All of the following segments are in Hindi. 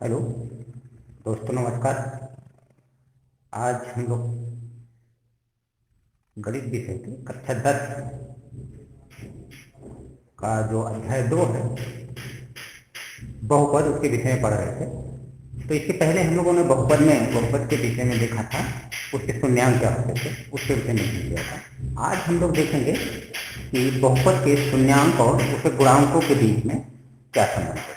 हेलो दोस्तों, नमस्कार। आज हम लोग गणित विषय के कक्षा 10 का जो अध्याय 2 है, बहुपद, उसके विषय में पढ़ रहे थे। तो इसके पहले हम लोगों ने बहुपद के विषय में देखा था, उसके शून्यांक क्या होते थे, उसके विषय में नहीं किया था। आज हम लोग देखेंगे कि बहुपद के शून्यांक और उसके गुणांकों के बीच में क्या संबंध है।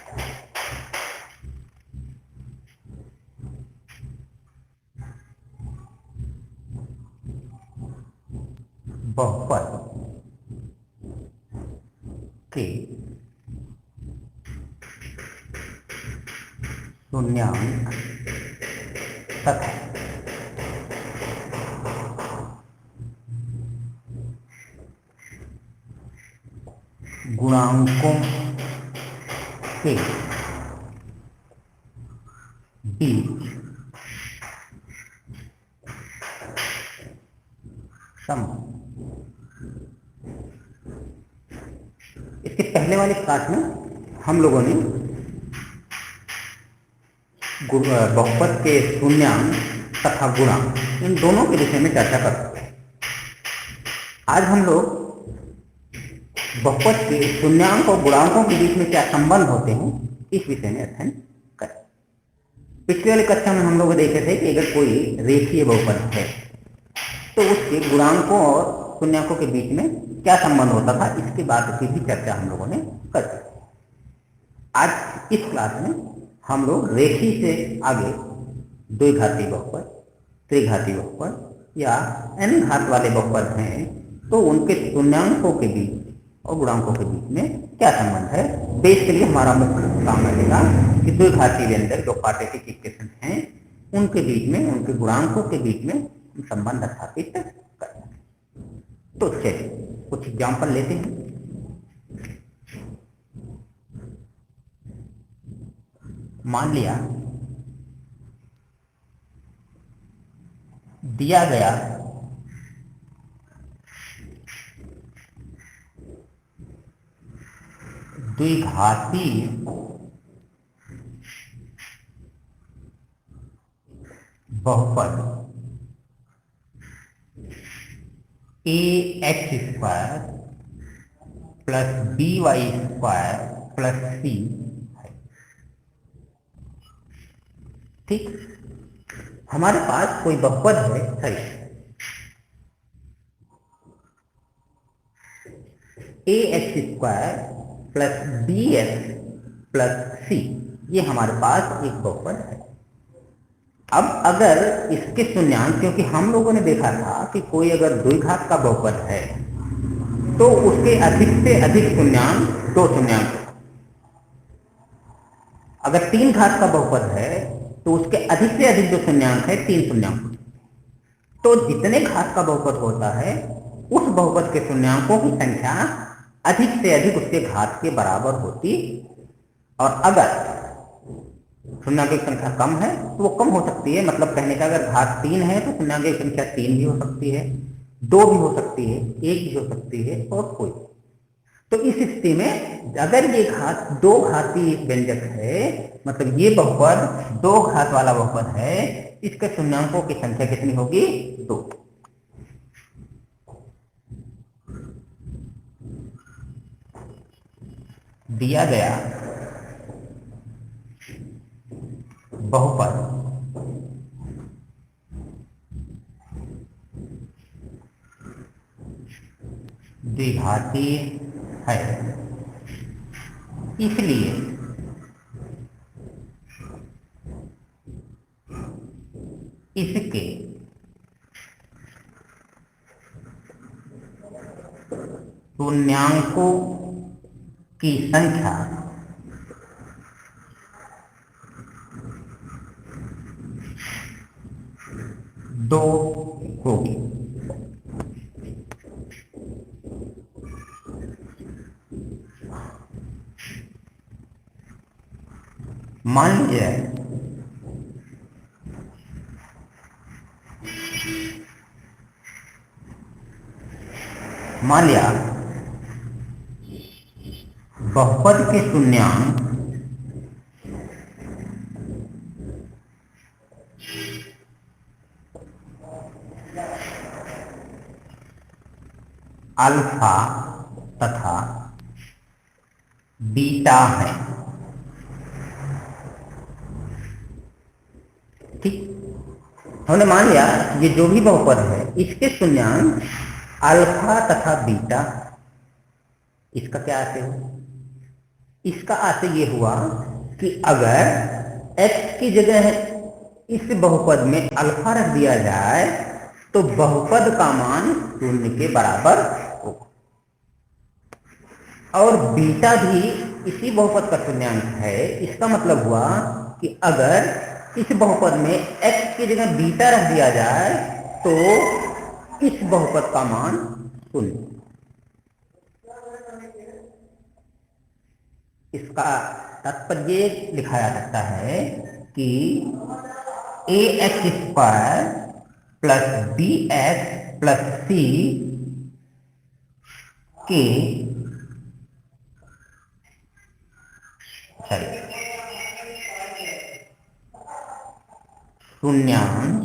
बहुपद के शून्यांक तथा गुणांकों के बीच संबंध। इसके पहले वाले क्लास में हम लोगों ने बहुपद के शून्यांक तथा गुणांक, इन दोनों के विषय में चर्चा कर सकते हैं। आज हम लोग बहुपद के शून्यांक और गुणांकों के बीच में क्या संबंध होते हैं, इस विषय में अध्ययन करें। पिछले वाली कक्षा में हम लोग देखे थे कि अगर कोई रेखीय बहुपद है तो उसके गुणांकों और शून्यांकों के बीच में क्या संबंध होता था, इसके बाद की भी चर्चा हम लोगों ने कर दी। आज इस क्लास में हम लोग रेखी से आगे द्विघाती बहुपद, त्रिघाती बहुपद या n घात वाले बहुपद हैं तो उनके शून्यांकों के बीच और गुणांकों के बीच में क्या संबंध है। बेस के लिए हमारा मुख्य काम रहेगा कि द्विघाती व्यंजक जो क्वाड्रेटिक इक्वेशन हैं उनके बीच में, उनके गुणांकों के बीच में संबंध स्थापित करना। तो चलिए कुछ एग्जाम्पल लेते हैं। मान लिया दिया गया द्विघाती बहुपद ax² plus by² plus c है। ठीक, हमारे पास कोई बहुपद है, सही, ax² plus bx plus c, ये हमारे पास एक बहुपद है। अब अगर इसके शून्यांक, क्योंकि हम लोगों ने देखा था कि कोई अगर द्विघात का बहुपद है तो उसके अधिक से अधिक शून्यांक 2 शून्यांक, अगर 3 घात का बहुपद है तो उसके अधिक से अधिक जो शून्यांक है 3 शून्यांक। तो जितने घात का बहुपद होता है उस बहुपद के शून्यांकों की संख्या अधिक से अधिक उसके घात के बराबर होती, और अगर शून्यांक की संख्या कम है तो वो कम हो सकती है। मतलब कहने का, अगर घात 3 है तो शून्यांक की संख्या 3 भी हो सकती है, 2 भी हो सकती है, 1 भी हो सकती है, और कोई। तो इस स्थिति में अगर ये घात 2 घाती व्यंजक है, मतलब ये बहुपद 2 घात वाला बहुपद है, इसके शून्यांकों की संख्या कितनी होगी? 2। दिया गया बहुपद द्विघाती है, इसलिए इसके शून्यांकों की संख्या 2 होगी। मान लीजिए मान लिया बहुपद के शून्यांक अल्फा तथा बीटा है। ठीक, हमने मान लिया ये जो भी बहुपद है इसके शून्यांक अल्फा तथा बीटा। इसका क्या आशय हुआ? इसका आशय ये हुआ कि अगर x की जगह इस बहुपद में अल्फा रख दिया जाए तो बहुपद का मान 0 के बराबर होगा, और बीटा भी इसी बहुपद का शून्यांक है। इसका मतलब हुआ कि अगर इस बहुपद में x की जगह बीटा रख दिया जाए तो इस बहुपद का मान 0। इसका तात्पर्य लिखा जा सकता है कि ax square plus bx plus c के शून्यांक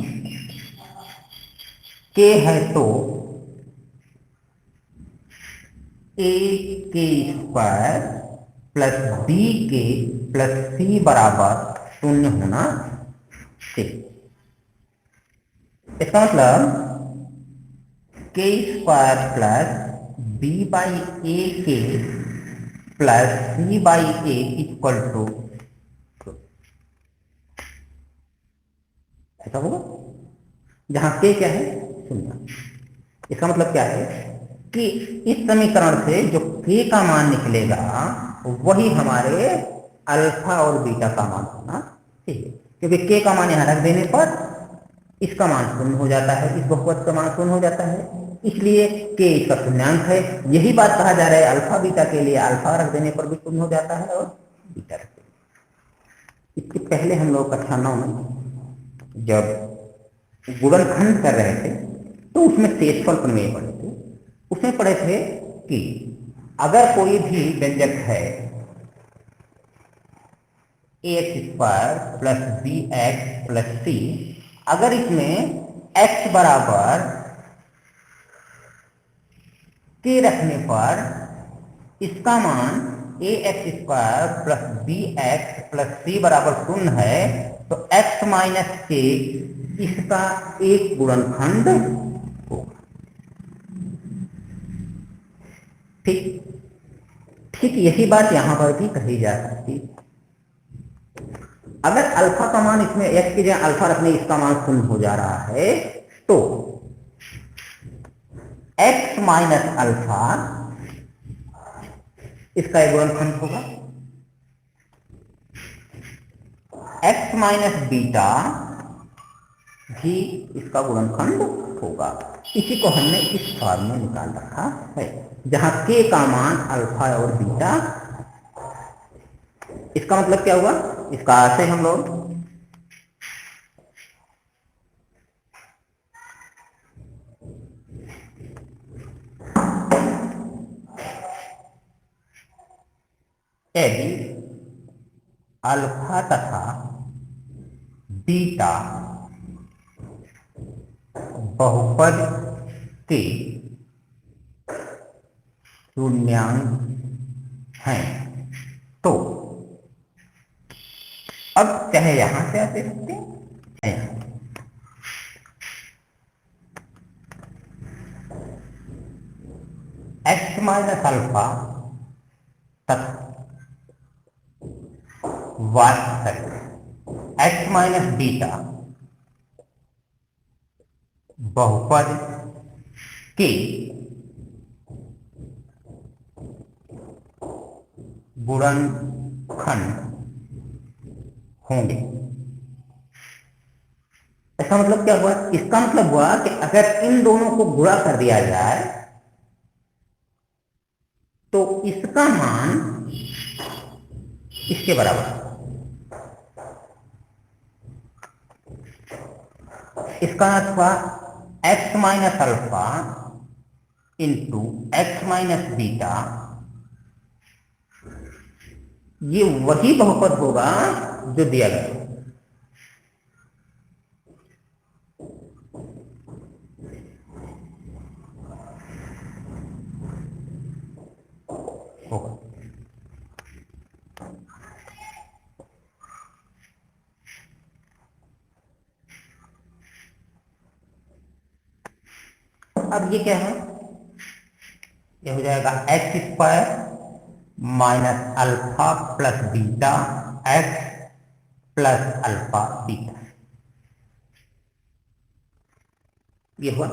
के है तो a के स्क्वायर प्लस बी के प्लस सी बराबर 0 होना चाहिए। इसका मतलब के square plus b by a के plus c by a equal to ऐसा होगा, जहां के क्या है? 0। इसका मतलब क्या है कि इस समीकरण से जो के का मान निकलेगा वही हमारे अल्फा और बीटा का मान होना चाहिए, क्योंकि के का मान यहां रख देने पर इसका मान 0 हो जाता है, इस बहुपद का मान 0 हो जाता है, इसलिए के इसका शून्यांक है। यही बात कहा जा रहा है अल्फा बीटा के लिए, अल्फा रख देने पर भी 0 हो जाता है और बीटा रख देने। इसके पहले हम लोग कक्षा 9 में जब गुणनखंड कर रहे थे तो उसमें शेषफल प्रमेय पढ़े थे। उसमें पढ़े थे कि अगर कोई भी व्यंजक है x square plus b x plus c, अगर इसमें x बराबर के रखने पर इसका मान a x square plus b x plus c बराबर 0 है तो x माइनस के इसका एक गुणनखंड होगा। ठीक यही बात यहां पर भी कही जा सकती। अगर अल्फा का मान इसमें x की जगह अल्फा रखने इसका मान 0 हो जा रहा है तो x माइनस अल्फा इसका एक गुणनखंड होगा, x माइनस बीटा भी इसका गुणनखंड होगा। इसी को हमने इस फॉर्म में निकाल रखा है, जहां k का मान अल्फा और बीटा। इसका मतलब क्या हुआ? इसका आशय हम लोग यदि अल्फा तथा बीटा बहुपद के शून्यांक हैं तो अब चाहे यहां से आते सकते हैं, एक्स माइनस अल्फा तथा एक्स माइनस बीटा बहुपद के गुणनखंड होंगे। इसका मतलब क्या हुआ? इसका मतलब हुआ कि अगर इन दोनों को गुणा कर दिया जाए तो इसका मान इसके बराबर, इसका अर्थ हुआ x minus alpha into x minus beta, ये वही बहुपद होगा जो दिया गया। अब ये क्या है, ये हो जाएगा x square minus alpha plus beta x plus alpha beta, ये हुआ।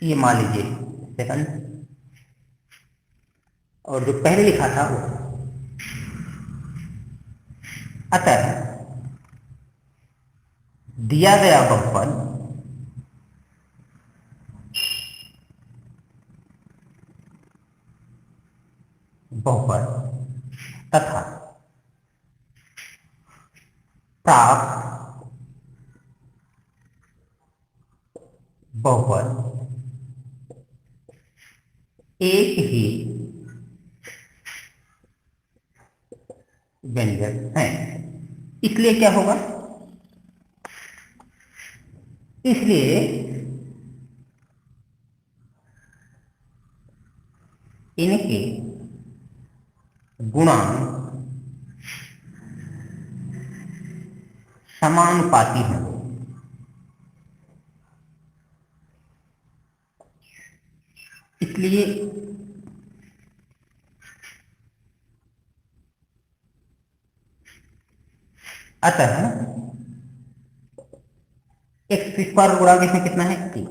ये मान लीजिए सेकंड, और जो पहले लिखा था वो, अतः दिया गया बहुपद तथा प्राप्त बहुपद एक ही व्यंजक है। इसलिए क्या होगा, इसलिए इनके गुणांक समानुपाती होंगे। इसलिए अतः एक्स स्क्वायर गुणा इसमें कितना है टी,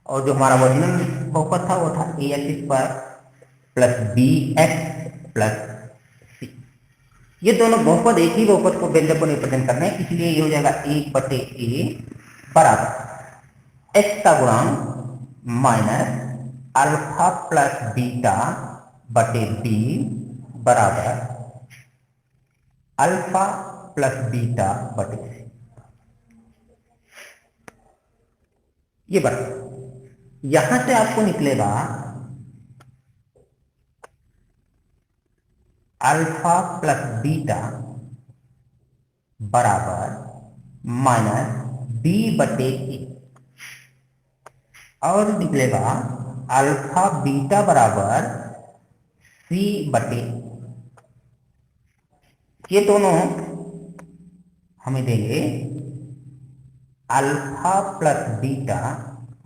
और जो हमारा ओरिजिनल बहुपद था वो था a x square plus b x plus c. ये दोनों बहुपद एक ही बहुपद को व्यंजक को रिप्रेजेंट करने हैं, इसलिए ये हो जाएगा एक बटे ए बराबर एक्स का गुणांक माइनस अल्फा प्लस बीटा बटे बी बराबर अल्फा प्लस बीटा बटे सी। ये बराबर यहां से आपको निकलेगा अल्फा प्लस बीटा बराबर माइनस बी बटे ए, और निकलेगा अल्फा बीटा बराबर सी बटे। ये दोनों हमें देंगे alpha plus beta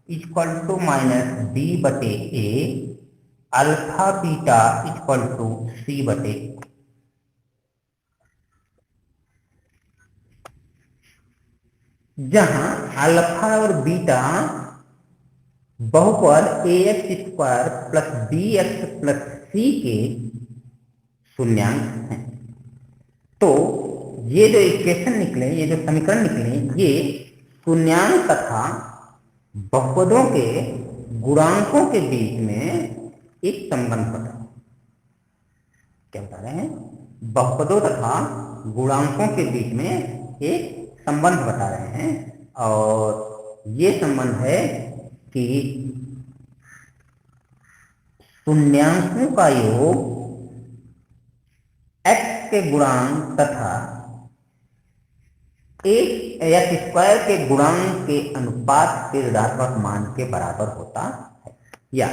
equal to minus b बटे a, alpha beta equal to c बटे। जहां अल्फा और बीटा बहुपद a x square plus b x plus c के शून्यांक हैं, तो ये जो इक्वेशन निकले, ये जो समीकरण निकले, ये शून्यांक तथा बहुपदों के गुणांकों के बीच में एक संबंध बता। क्या बता रहे हैं, बहुपदों तथा गुणांकों के बीच में एक संबंध बता रहे हैं, और ये संबंध है कि शून्यांकों का योग x के गुणांक तथा एक एक्स स्क्वायर के गुणांक के अनुपात के ऋणात्मक मान के बराबर होता है, या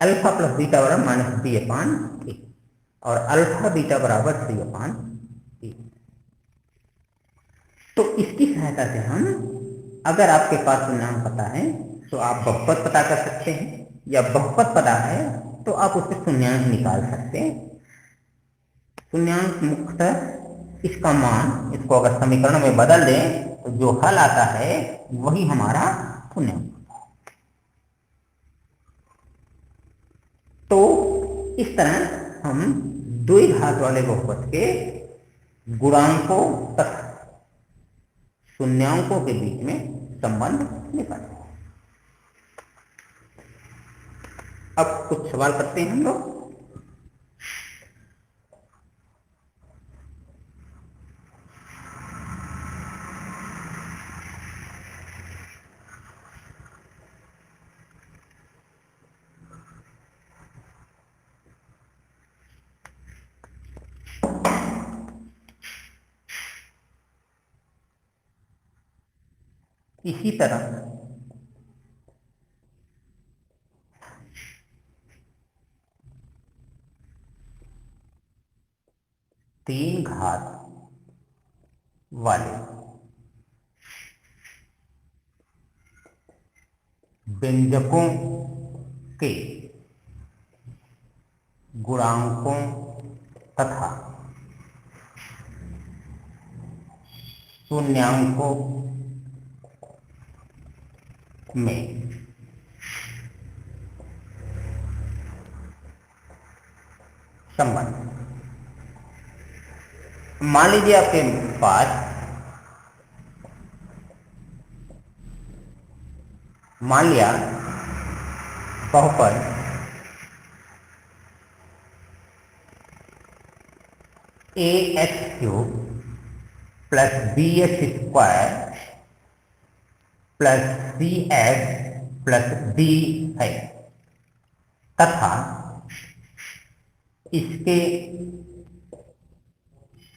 अल्फा प्लस बीटा बराबर माइनस बी अपान ए, और अल्फा बीटा बराबर सी अपान ए। तो इसकी सहायता से हम, अगर आपके पास शून्यांक पता है तो आप बहुपद पता कर सकते हैं, या बहुपद पता है तो आप उससे शून्यांक निकाल सकते हैं। शून्यांक मुख्यतः इसका मान, इसको अगर समीकरण में बदल दें तो जो हल आता है वही हमारा शून्यांक। तो इस तरह हम द्विघात वाले बहुपद के गुणांकों तथा शून्यांकों के बीच में संबंध निकालते हैं। अब कुछ सवाल करते हैं हम लोग। इसी तरह तीन घात वाले व्यंजकों के गुणांकों तथा शून्यांकों में संबंध। मान लीजिए आपके पास मान लिया बहुपद a x cube plus b x square plus c x plus b है तथा इसके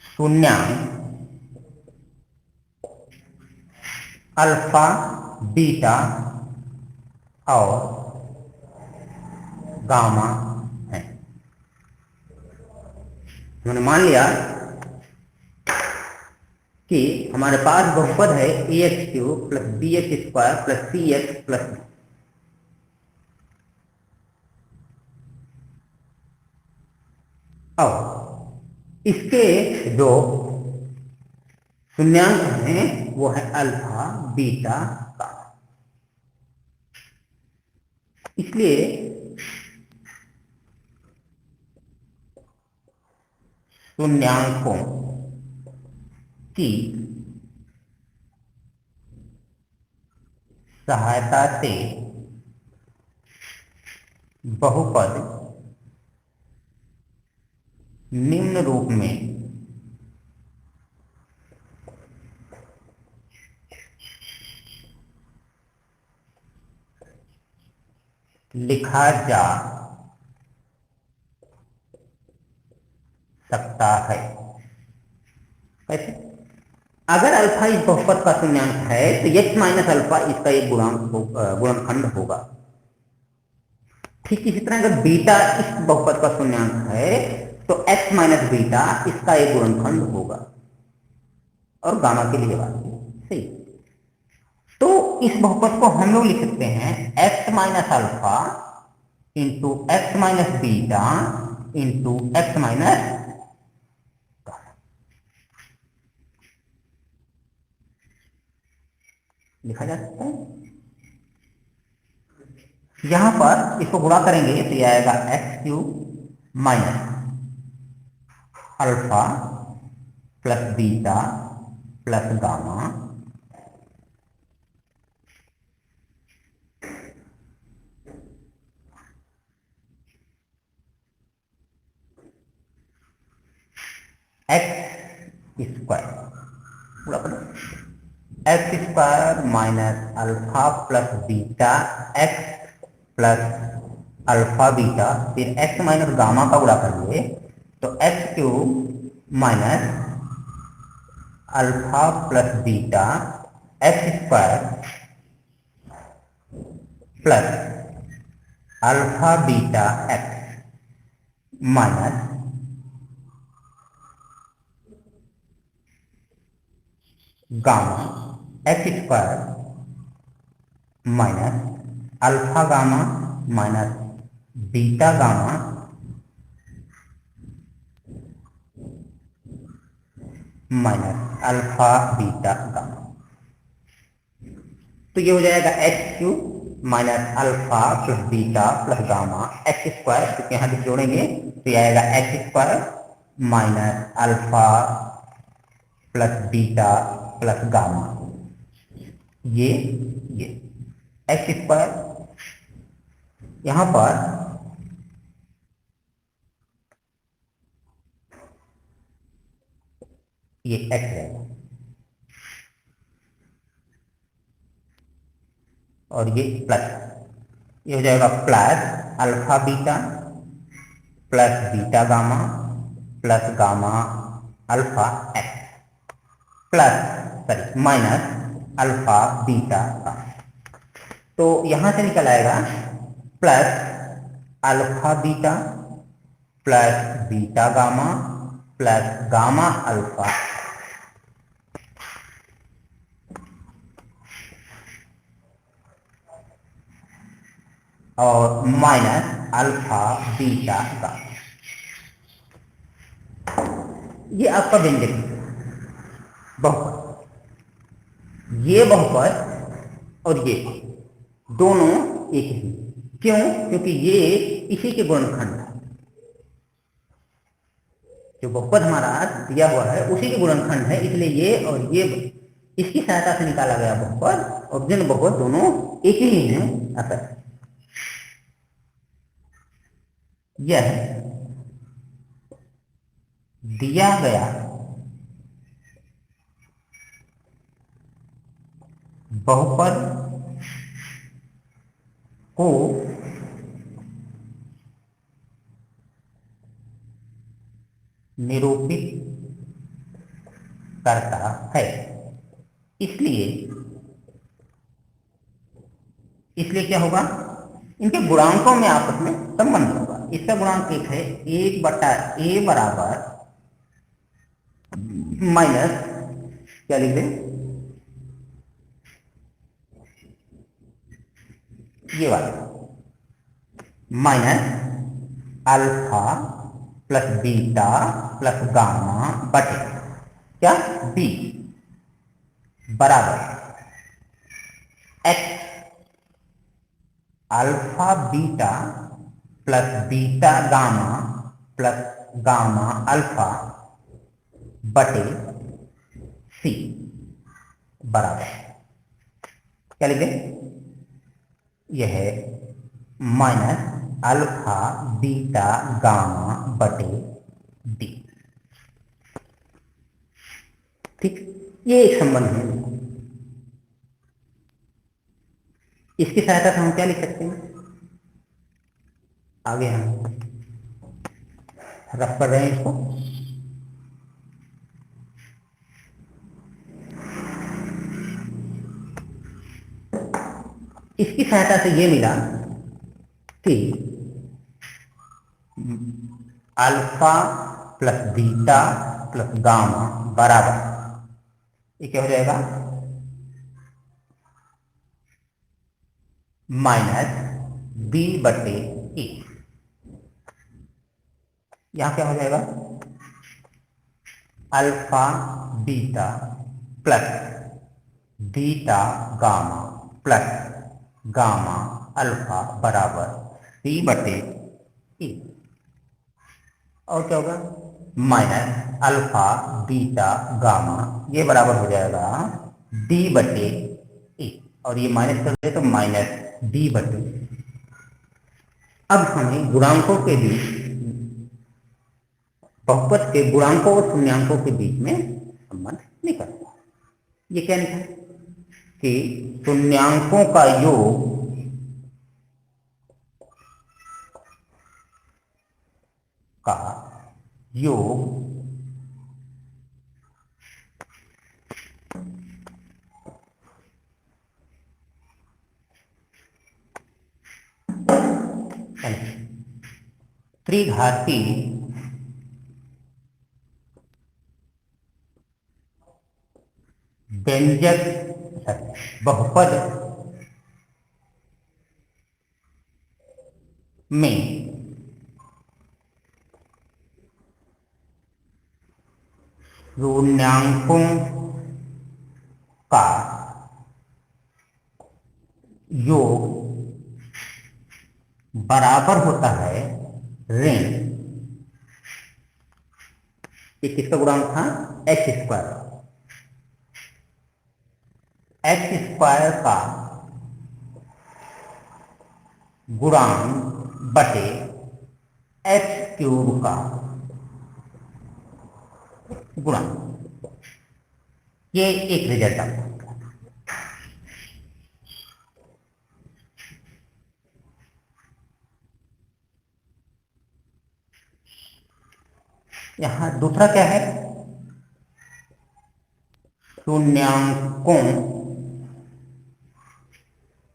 शून्यांक अल्फा बीटा और गामा है। मैंने मान लिया कि हमारे पास बहुपद है a x cube plus b x square plus c x plus और इसके जो शून्यांक हैं वो है अल्फा बीटा गामा। इसलिए शून्यांकों की सहायता से बहुपद निम्न रूप में लिखा जा सकता है। कैसे? अगर अल्फा इस बहुपद का शून्यांक है तो x माइनस अल्फा इसका एक गुणनखंड होगा। ठीक इसी तरह अगर बीटा इस बहुपद का शून्यांक है तो x माइनस बीटा इसका एक गुणनखंड होगा। और गामा के लिए बात सही। तो इस बहुपद को हम लोग लिख सकते हैं x minus alpha into x minus beta into x minus gamma लिखा जा सकता है। यहां पर इसको गुणा करेंगे तो यह आएगा x cube minus alpha plus beta plus gamma x square पूरा x square minus alpha plus beta x plus alpha beta फिर एक्स माइनस गामा का गुणा करिए तो x cube minus alpha plus beta x square plus alpha beta x minus gamma x square minus alpha gamma minus beta gamma minus alpha beta gamma. तो ये हो जाएगा x cube minus alpha plus beta plus gamma x square, क्योंकि यहाँ से जोड़ेंगे तो ये आएगा x square minus alpha plus beta plus gamma ये एक्स स्क्वायर यहां पर ये एक्स रहेगा और ये प्लस, ये हो जाएगा plus alpha beta plus beta gamma plus gamma alpha x plus minus alpha beta gamma. तो यहां से निकल आएगा plus alpha beta plus beta gamma plus gamma alpha और माइनस अल्फा बीटा गामा। ये आपका व्यंजक बहुपद, ये बहुपद और ये दोनों एक ही। क्यों? क्योंकि ये इसी के गुणनखंड है। जो बहुपद हमारा दिया हुआ है उसी के गुणनखंड है, इसलिए ये और ये इसकी सहायता से निकाला गया बहुपद और जिन बहुपद दोनों एक ही हैं। अतः यह दिया गया बहुपद को निरूपित करता है। इसलिए क्या होगा, इनके गुणांकों में आपस में संबंध होगा। इसका गुणांक एक है 1/a बराबर माइनस, क्या लिख दें, ये वाला minus alpha plus beta plus gamma बटे क्या बी बराबर x alpha beta plus beta gamma plus gamma alpha बटे सी बराबर क्या लिखें, यह माइनस अल्फा बीटा गामा बटे डी। ठीक, ये एक संबंध है। इसकी सहायता से हम क्या लिख सकते हैं, आगे हम रफ कर रहे हैं इसको। इसकी सहायता से ये मिला कि alpha plus beta plus gamma बराबर, ये क्या हो जाएगा, माइनस बी बटे ए। यहां क्या हो जाएगा, alpha beta plus beta gamma plus gamma alpha बराबर सी बटे ए। और क्या होगा, माइनस अल्फा बीटा गामा, ये बराबर हो जाएगा डी बटे ए, और ये माइनस कर दे तो माइनस डी बटे। अब हमें गुणांकों के बीच, बहुपद के गुणांकों और शून्यांकों के बीच में संबंध निकालना। ये क्या लिखा है कि शून्यांकों का योग त्रिघाती व्यंजक बहुपद में शून्यांकों का योग बराबर होता है ऋण, ये किसका गुणांक था, एक्स स्क्वायर, एक्स स्क्वायर का गुणांक बटे एक्स क्यूब का गुणांक। ये एक रिजल्ट आता है। यहां दूसरा क्या है, शून्यांकों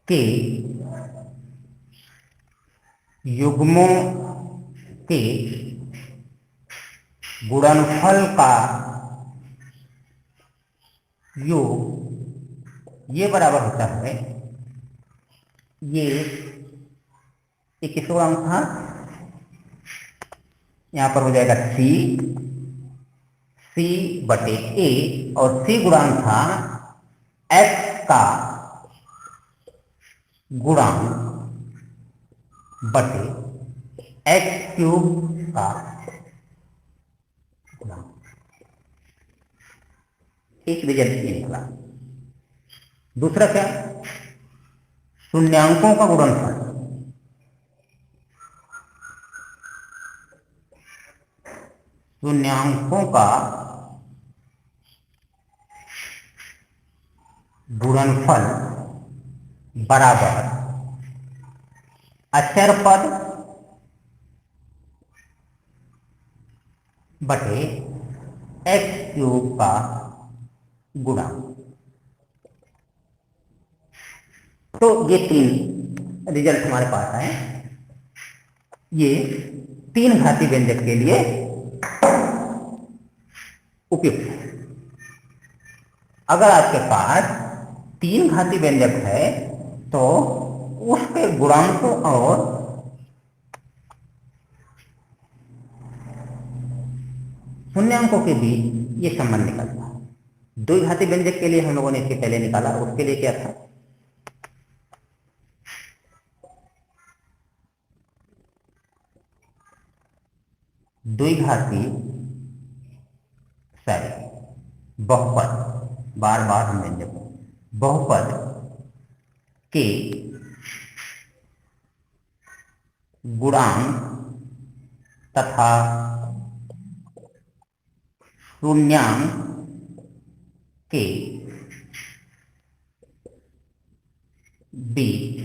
के युग्मों के गुणनफल का योग, ये बराबर होता है, ये ये किस गुणांक था, यहां पर हो जाएगा सी, सी बटे ए, और सी गुणांक था एक्स का गुणांक बटे एक्स क्यूब का गुणांक। एक रिजल्ट ये निकला। दूसरा क्या, शून्यांकों का गुणनफल, शून्यांकों का गुणनफल बराबर अचर पद बटे एक्स क्यूब का गुणांक। तो ये तीन रिजल्ट हमारे पास आए। ये तीन घाती व्यंजक के लिए उपयुक्त है। अगर आपके पास तीन घाती व्यंजक है तो उसके गुणांकों और शून्यांकों के बीच ये संबंध निकलता है। द्विघाती व्यंजक के लिए हम लोगों ने इसके पहले निकाला, उसके लिए क्या था, द्विघाती बहुपद, बार बार हम व्यंजक बहुपद के गुणांक तथा शून्यांक के बीच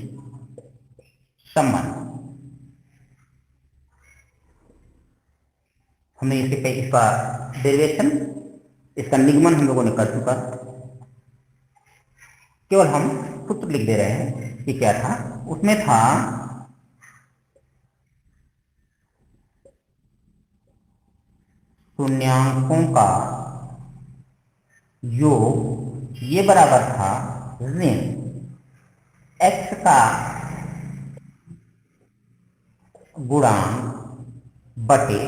संबंध। हमने इसका डेरिवेशन, इसका निगमन हम लोगों ने कर चुका, केवल हम सूत्र लिख दे रहे हैं कि क्या था। उसमें था शून्यांकों का योग, ये बराबर था ऋण एक्स का गुणांक बटे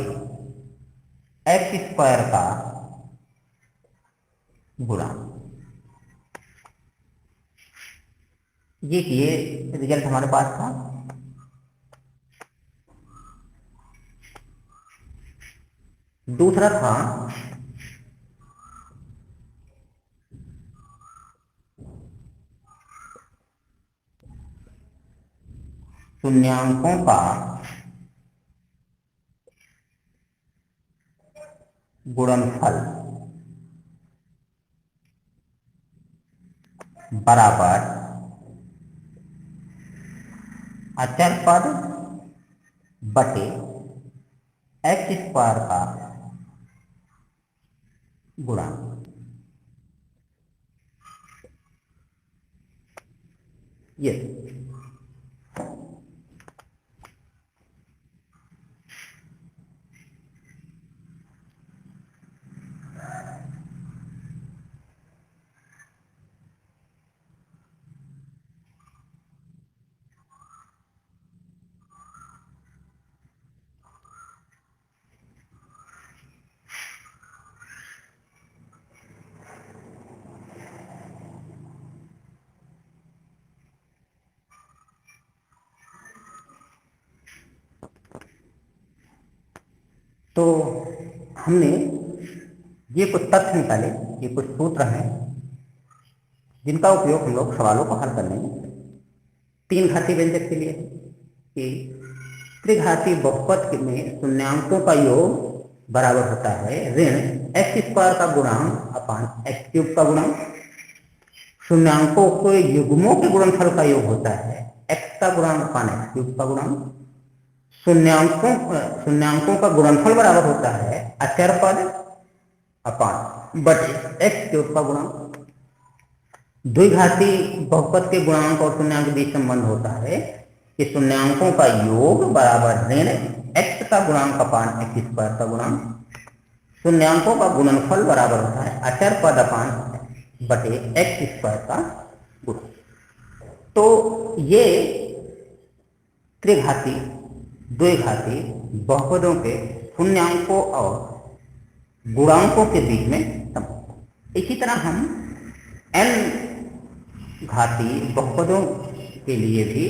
एक्स स्क्वायर का गुणांक। ये रिजल्ट हमारे पास था। दूसरा था शून्यांकों का गुणनफल बराबर अचर पद बटे एक्स स्क्वायर का गुणांक। ये तो हमने ये कुछ तथ्य निकाले, ये कुछ सूत्र हैं जिनका उपयोग हम लोग सवालों को हल करने में तीन घाती व्यंजक के लिए कि त्रिघाती बहुपद में शून्यांकों का योग बराबर होता है ऋण एक्स स्क्वायर का गुणांक अपान एक्स क्यूब का गुणांक। शून्यांकों के युग्मों के गुणनफल का योग होता है एक्स का गुणांक अपान एक्स क्यूब का गुणांक। शून्यांकों का गुणनफल बराबर होता है अचर पद अपान बटे एक्स क्यूब का गुणांक। द्विघाती बहुपद के गुणांक और शून्यांक के बीच संबंध होता है कि शून्यांकों का योग बराबर ऋण एक्स का गुणांक अपान एक्स स्क्वायर का गुणांक। शून्यांकों का गुणनफल बराबर होता है अचर पद अपान बटे एक्स स्क्वायर का गुणांक। तो ये त्रिघाती द्विघाती बहुपदों के शून्यांकों और गुणांकों के बीच में संबंध। इसी तरह हम n घाती बहुपदों के लिए भी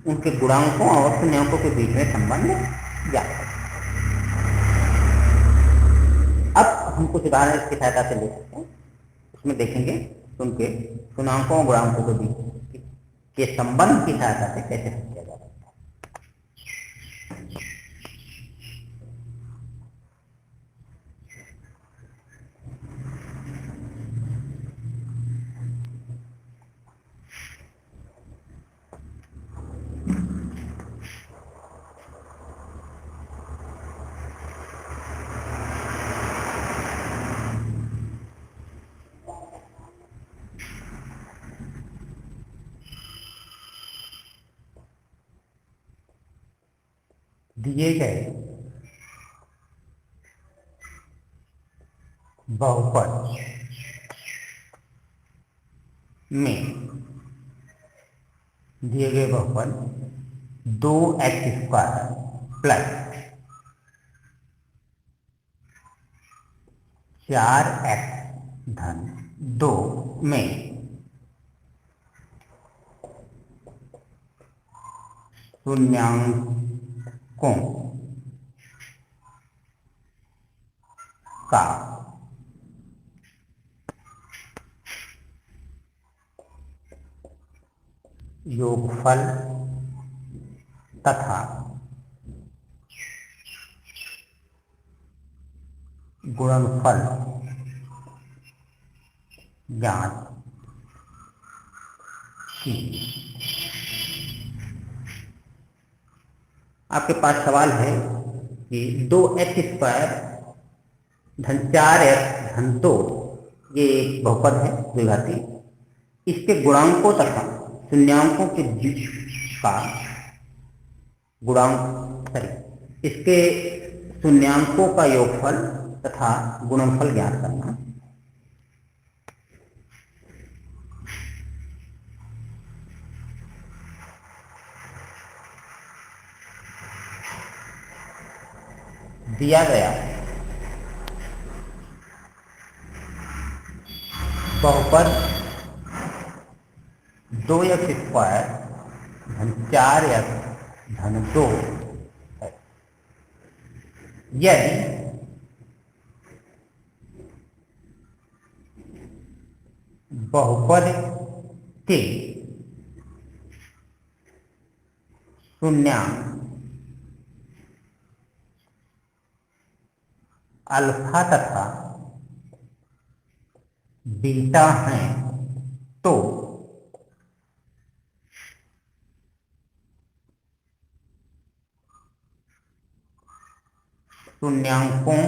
उनके गुणांकों और शून्यांकों के बीच में संबंध ज्ञात करते हैं। अब हम कुछ उदाहरण की सहायता से ले सकते हैं, उसमें देखेंगे कि उनके शून्यांकों और गुणांकों के बीच के संबंध की सहायता से कैसे किया जा सकता है। दिए गए बहुपद में दिए गए बहुपद 2x² प्लस 4x धन 2 में शून्यांकों का योगफल तथा गुणनफल ज्ञात कीजिए। आपके पास सवाल है कि 2x² धन 4x धन 2 ये एक बहुपद है द्विघाती, इसके गुणांकों तथा शून्यांकों के बीच का इसके शून्यांकों का योगफल तथा गुणनफल ज्ञात करना। दिया गया बहुपद 2x² धन 4x धन 2 है। यदि बहुपद के शून्यांक अल्फा तथा बीटा हैं तो शून्यांकों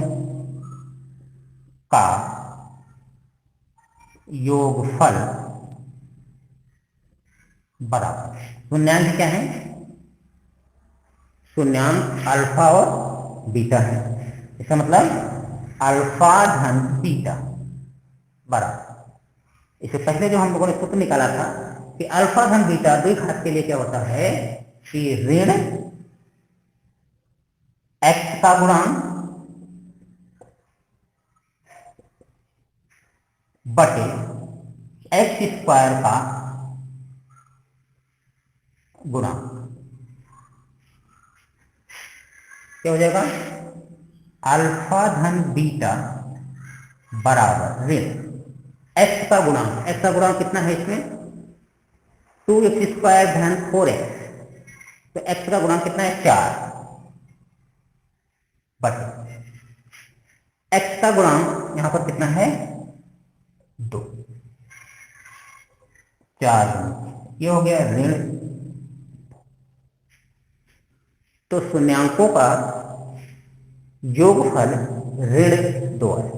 का योगफल बराबर, शून्यांक क्या है? शून्यांक अल्फा और बीटा है। इसका मतलब अल्फा धन बीटा बराबर, इससे पहले जो हम लोगों ने सूत्र निकाला था कि अल्फा धन बीटा द्विघात के लिए क्या होता है कि ऋण x का गुणांक बटे x² का गुणांक क्या हो जाएगा? अल्फा धन बीटा बराबर ऋण x का गुणांक, x का गुणांक कितना है इसमें? 2x² धन 4x, तो x का गुणांक कितना है? 4 बटे x का गुणांक यहां पर कितना है? 2, 4 ये हो गया ऋण। तो शून्यांकों का योगफल ऋण 2 है।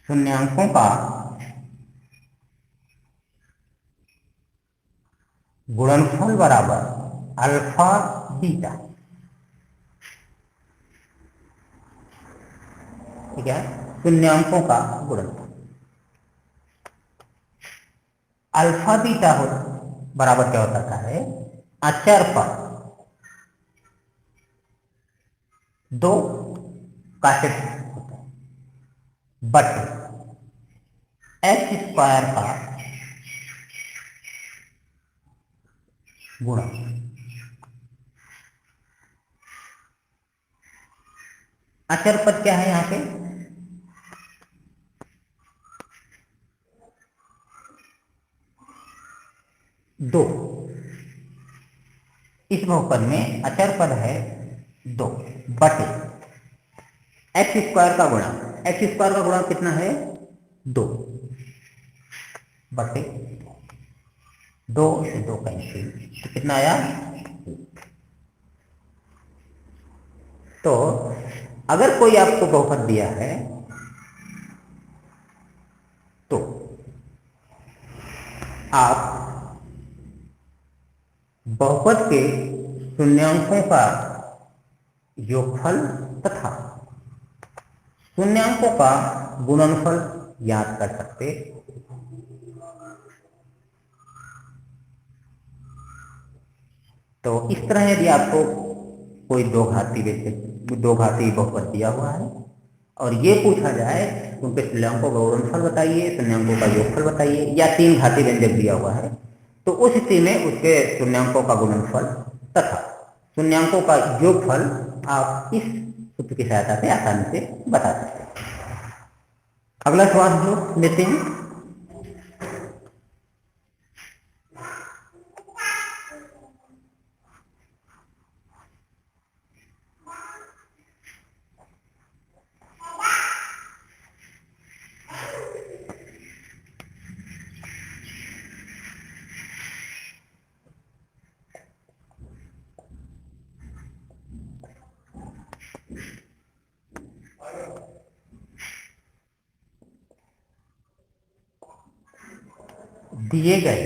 शून्यांकों का गुणनफल बराबर अल्फा बीटा, ठीक है, शून्यांकों का गुणनफल। अल्फा बीटा हो बराबर क्या होता है, अचर पर दो काटेड होता है बट एच स्क्वायर का गुणा। अचर पद क्या है यहां पे, दो। इस बहुपद में अचर पद है दो बटे एक्स स्क्वायर का गुणा। एक्स स्क्वायर का गुणा कितना है, दो बटे दो से दो कैंसिल, तो कितना आया। तो अगर कोई आपको बहुपद दिया है तो आप बहुपद के शून्यांकों का योगफल तथा शून्यांकों का गुणनफल याद कर सकते। तो इस तरह यदि आपको कोई दो घाती बहुपद दिया हुआ है और ये पूछा जाए उनके शून्यांकों का गुणनफल बताइए, शून्यांकों का योगफल बताइए, या तीन घाती व्यंजक दिया हुआ है, तो उस स्थिति में उसके शून्यांकों का गुणनफल तथा शून्यांकों का योगफल आप इस सूत्र की सहायता से आसानी से बता सकते हैं। अगला सवाल हम लोग लेते हैं। दिए गए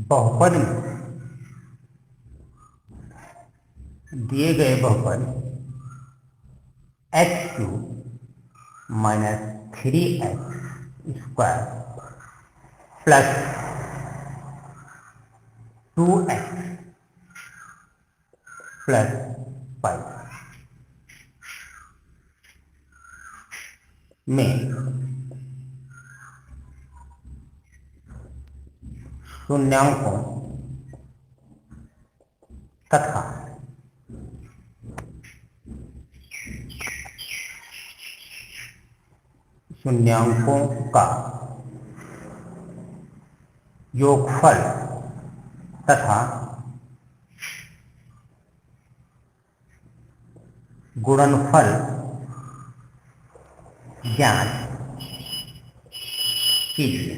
बहुपद x cube minus 3x square plus 2x plus 5 में शून्यांकों तथा शून्यांकों का योगफल तथा गुणनफल ज्ञात कीजिए।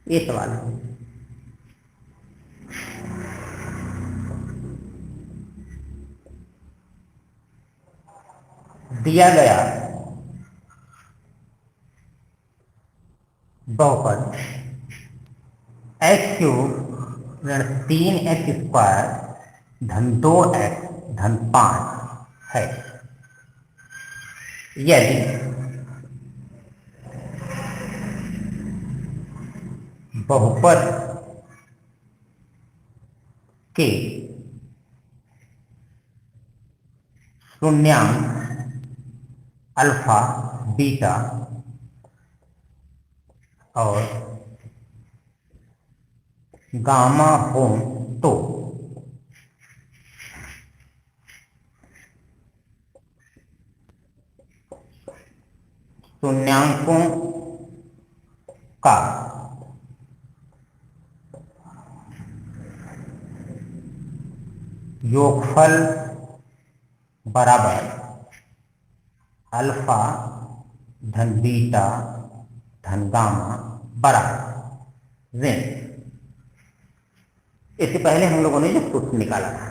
ये सवाल है। दिया गया बहुपद एक्स क्यूब ऋण 3x स्क्वायर धन 2x धन 5 है यदि बहुपद के शून्यांक अल्फा बीटा और गामा हो तो शून्यांकों का योगफल बराबर अल्फा धन बीटा धन गामा बराबर ऋण। इससे पहले हम लोगों ने जो सूत्र निकाला था,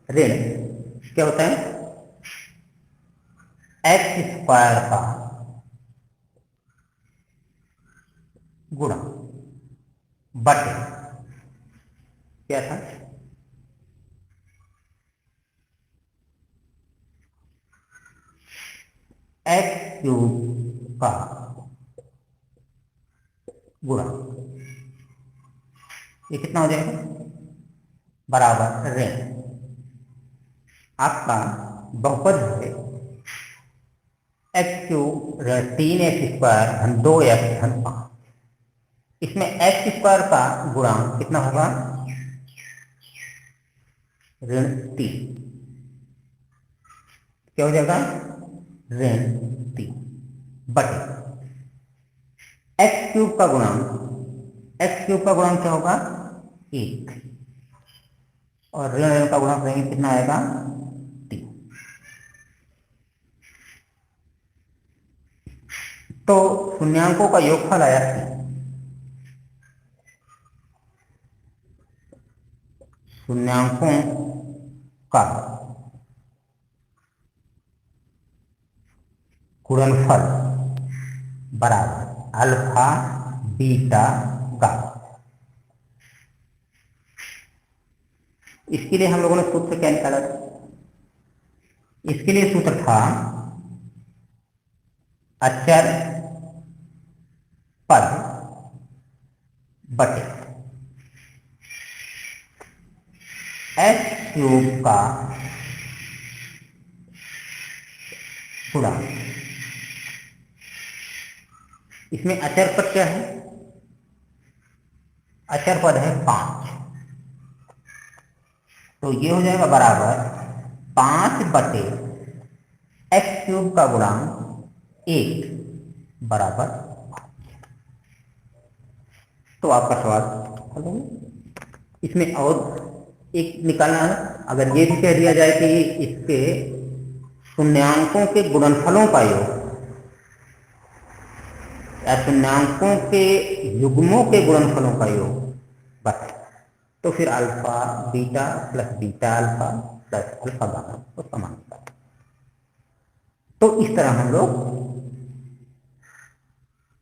ऋण क्या होता है, एक्स स्क्वायर का गुणा बटे क्या था, क्यूब का गुणा, ये कितना हो जाएगा, बराबर ऋण आपका बहुपद है एक्स क्यूब ऋण 3x² धन 2x धन 5। इसमें x² का गुणांक कितना होगा, ऋण 3, क्या हो जाएगा, ऋण 3 बटे एक्स क्यूब का गुणांक, एक्स क्यूब का गुणांक क्या होगा, 1, और ऋण ऋण का गुणांक रहेंगे, कितना आएगा, 3। तो शून्यांकों का योगफल आया 3, शून्यांकों का गुणनफल बराबर अल्फा बीटा गामा। इसके लिए हम लोगों ने सूत्र क्या निकाला था, इसके लिए सूत्र था अचर पद बटे एक्स क्यूब का गुणा। इसमें अचर पद क्या है, अचर पद है 5, तो ये हो जाएगा बराबर 5 बटे एक्स क्यूब का गुणांक 1 बराबर। तो आपका सवाल हल हो गया। इसमें और एक निकालना है, अगर ये भी कह दिया जाए कि इसके शून्यांकों के गुणनफलों का योग या शून्यांकों के युग्मों के गुणनफलों का योग बता, तो फिर alpha beta plus beta alpha plus alpha gamma को समान होता है। तो इस तरह हम लोग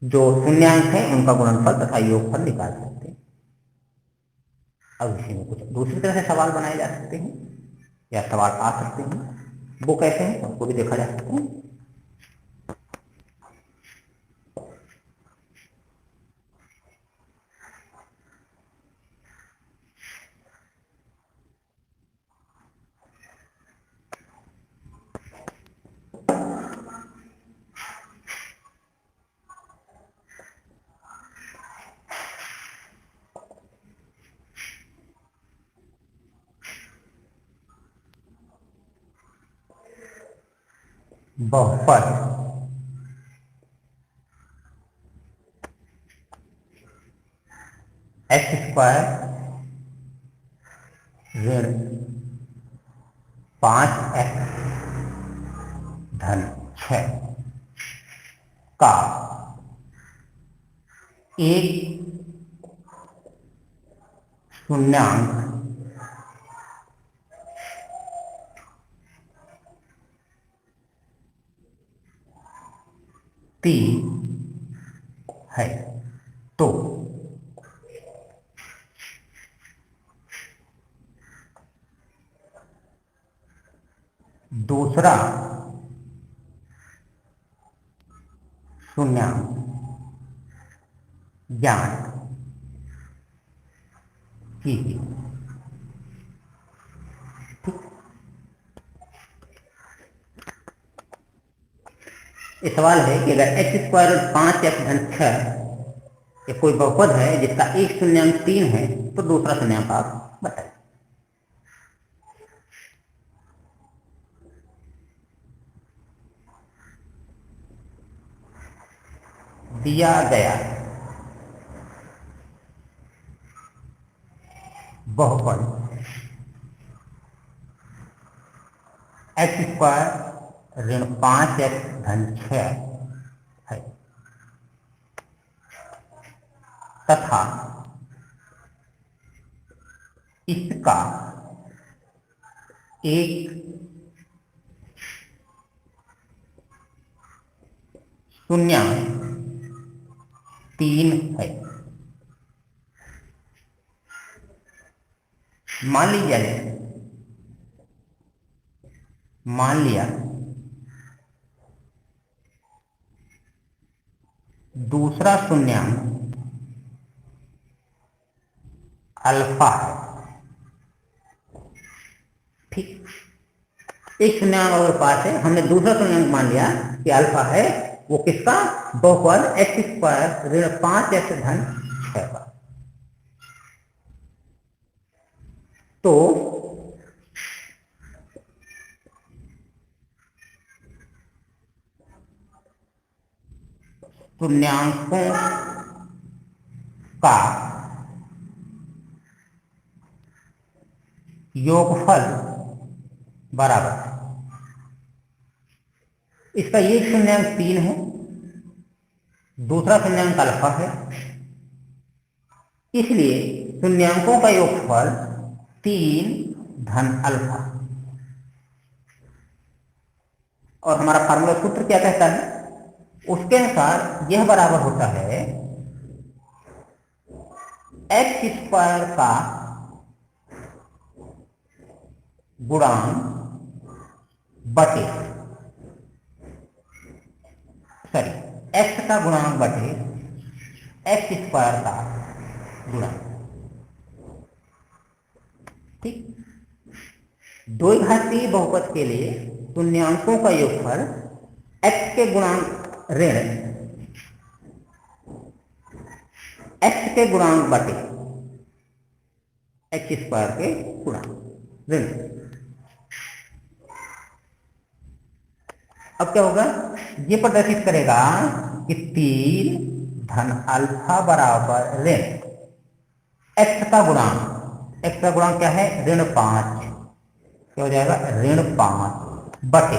जो शून्यांक है उनका गुणनफल तथा योगफल निकाल सकते हैं। अब इसी में कुछ दूसरी तरह से सवाल बनाए जा सकते हैं या सवाल आ सकते हैं, वो कैसे हैं उसको भी देखा जा सकता है। बहुपद x² ऋण 5x धन 6 का एक शून्यांक है, तो दूसरा शून्यांक ज्ञात कीजिए। ये सवाल है कि अगर x² 5x धन 6 ये कोई बहुपद है जिसका एक शून्यांक 3 है, तो दूसरा शून्यांक आप बताइए। दिया गया बहुपद x² ऋण 5x धन 6 है तथा इसका एक शून्यांक 3 है। मान लिया दूसरा शून्यांक अल्फा है। ठीक, एक शून्यांक अगर पास है, हमने दूसरा शून्यांक मान लिया कि अल्फा है, वो किसका? बहुपद एक्स स्क्वायर ऋण 5x धन 6 का। तो शून्यांकों का योगफल बराबर, इसका एक शून्यांक 3 है, दूसरा शून्यांक अल्फा है, इसलिए शून्यांकों का योगफल 3 धन अल्फा। और हमारा फार्मूला सूत्र क्या कहता है? उसके अनुसार यह बराबर होता है एक्स स्क्वायर का गुणांक बटे, सॉरी, एक्स का गुणांक बटे एक्स स्क्वायर का गुणांक। ठीक, द्विघातीय बहुपद के लिए शून्यांकों का योगफल x के गुणांक ऋण x के गुणांक बटे एक्स स्क्वायर के गुणांक ऋण। अब क्या होगा? ये प्रदर्शित करेगा कि 3 धन अल्फा बराबर ऋण एक्स का गुणांक, एक्स का गुणांक क्या है? ऋण 5। क्या हो जाएगा? ऋण 5 बटे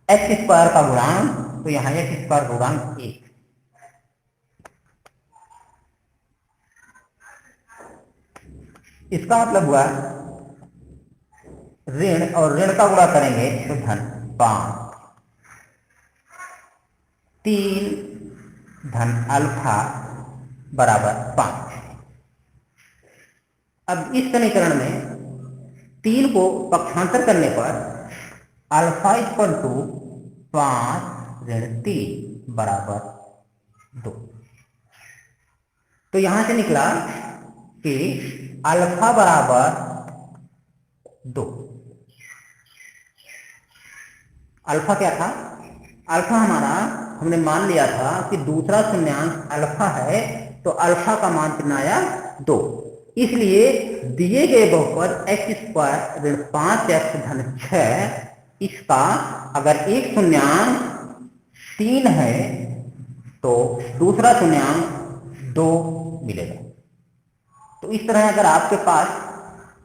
एक्स स्क्वायर का गुणांक, तो यहां एक्स स्क्वायर गुणांक 1। इसका मतलब हुआ ऋण और ऋण का गुणा करेंगे तो धन 5, 3 धन अल्फा बराबर 5। अब इस समीकरण में 3 को पक्षांतर करने पर अल्फा इक्वल टू 5 ऋण 3 बराबर 2। तो यहां से निकला कि अल्फा बराबर 2। अल्फा क्या था? अल्फा हमारा, हमने मान लिया था कि दूसरा शून्यांक अल्फा है, तो अल्फा का मान कितना आया? 2। इसलिए दिए गए बहुपद एक्स स्क्वायर ऋण 5x धन 6, इसका अगर एक शून्यांक 3 है तो दूसरा शून्यांक 2 मिलेगा। तो इस तरह अगर आपके पास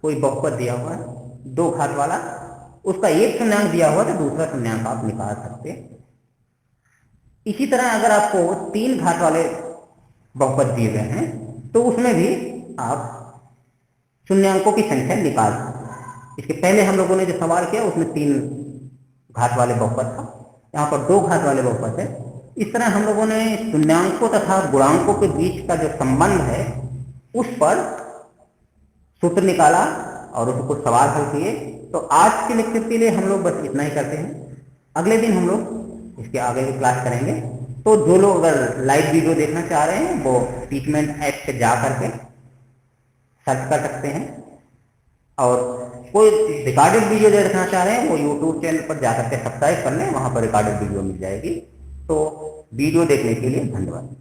कोई बहुपद दिया हुआ है 2 घात वाला, उसका एक शून्यांक दिया हुआ तो दूसरा शून्यांक आप निकाल सकते हैं। इसी तरह अगर आपको 3 घात वाले बहुपद दिए गए हैं तो उसमें भी आप शून्यांकों की संख्या निकाल सकते हैं। इसके पहले हम लोगों ने जो सवाल किया उसमें 3 घात वाले बहुपद था, यहाँ पर 2 घात वाले बहुपद है। इस तरह हम लोगों ने शून्यांकों तथा गुणांकों के बीच का जो संबंध है उस पर सूत्र निकाला और उसको कुछ सवाल हल किए। तो आज के लेक्चर के लिए हम लोग बस इतना ही करते हैं। अगले दिन हम लोग इसके आगे की क्लास करेंगे। तो जो लोग अगर लाइव वीडियो देखना चाह रहे हैं वो टीचमेंट ऐप पे जा करके सर्च कर सकते हैं, और कोई रिकॉर्डेड वीडियो देखना चाह रहे हैं वो यूट्यूब चैनल पर जाकर के सब्सक्राइब कर लें, वहां पर रिकॉर्डेड वीडियो मिल जाएगी। तो वीडियो देखने के लिए धन्यवाद।